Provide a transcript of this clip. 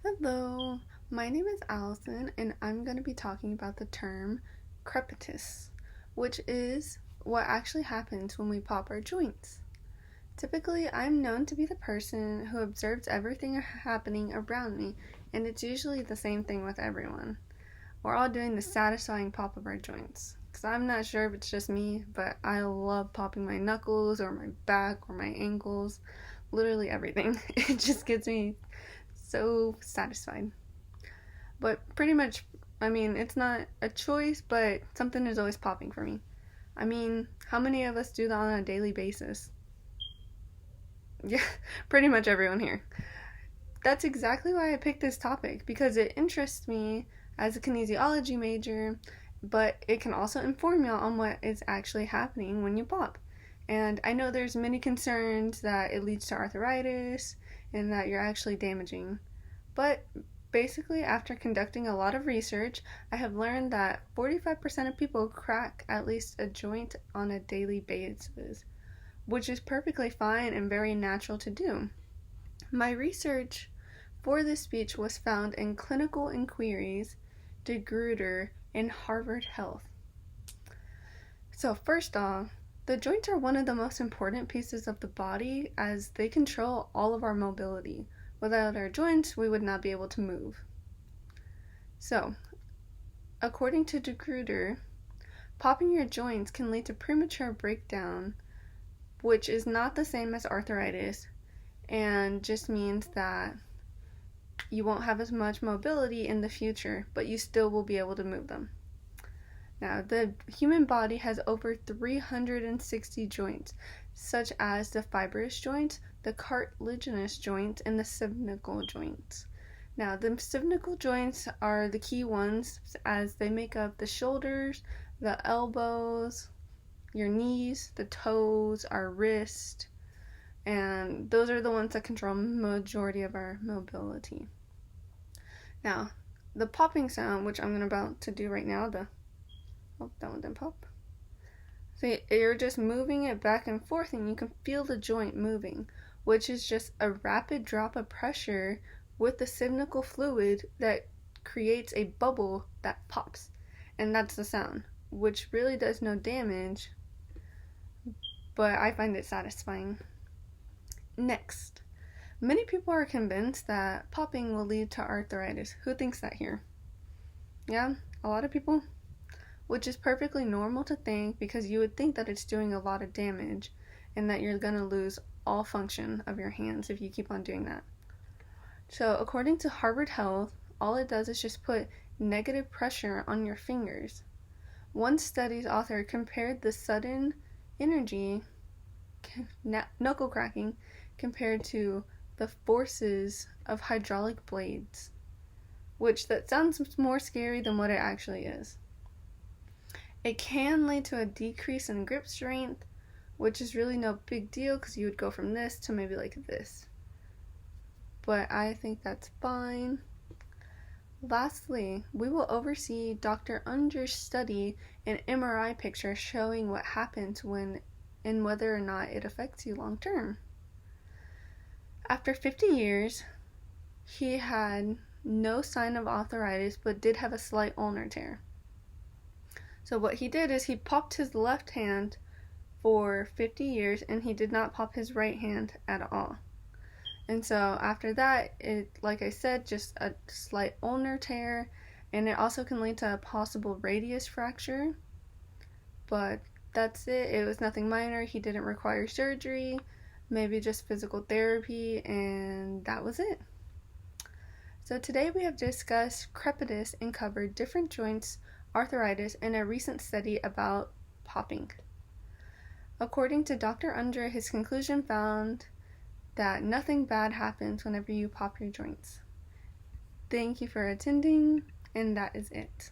Hello, my name is Allison, and I'm going to be talking about the term crepitus, which is what actually happens when we pop our joints. Typically, I'm known to be the person who observes everything happening around me, and it's usually the same thing with everyone. We're all doing the satisfying pop of our joints. Because I'm not sure if it's just me, but I love popping my knuckles or my back or my ankles, literally everything. It just gets me so satisfied. But pretty much, it's not a choice, but something is always popping for me. How many of us do that on a daily basis? Yeah, pretty much everyone here. That's exactly why I picked this topic, because it interests me as a kinesiology major, but it can also inform you on what is actually happening when you pop. And I know there's many concerns that it leads to arthritis and that you're actually damaging. But basically, after conducting a lot of research, I have learned that 45% of people crack at least a joint on a daily basis, which is perfectly fine and very natural to do. My research for this speech was found in Clinical Inquiries, de Gruyter, and Harvard Health. So, first off, the joints are one of the most important pieces of the body as they control all of our mobility. Without our joints, we would not be able to move. So, according to de Gruyter, popping your joints can lead to premature breakdown, which is not the same as arthritis, and just means that you won't have as much mobility in the future, but you still will be able to move them. Now, the human body has over 360 joints, such as the fibrous joints, the cartilaginous joints, and the synovial joints. Now, the synovial joints are the key ones as they make up the shoulders, the elbows, your knees, the toes, our wrist, and those are the ones that control majority of our mobility. Now, the popping sound, which I'm about to do right now, that one didn't pop. So you're just moving it back and forth and you can feel the joint moving, which is just a rapid drop of pressure with the synovial fluid that creates a bubble that pops. And that's the sound, which really does no damage, but I find it satisfying. Next, many people are convinced that popping will lead to arthritis. Who thinks that here? Yeah, a lot of people? Which is perfectly normal to think because you would think that it's doing a lot of damage and that you're going to lose all function of your hands if you keep on doing that. So, according to Harvard Health, all it does is just put negative pressure on your fingers. One study's author compared the sudden energy, knuckle cracking, compared to the forces of hydraulic blades, which that sounds more scary than what it actually is. It can lead to a decrease in grip strength, which is really no big deal because you would go from this to maybe like this. But I think that's fine. Lastly, we will oversee Dr. Unger's study and MRI picture showing what happens when and whether or not it affects you long term. After 50 years, he had no sign of arthritis but did have a slight ulnar tear. So what he did is he popped his left hand for 50 years and he did not pop his right hand at all. And so after that, it, like I said, just a slight ulnar tear, and it also can lead to a possible radius fracture. But that's it. It was nothing minor. He didn't require surgery, maybe just physical therapy, and that was it. So today we have discussed crepitus and covered different joints, arthritis, and a recent study about popping. According to Dr. Unger, his conclusion found that nothing bad happens whenever you pop your joints. Thank you for attending, and that is it.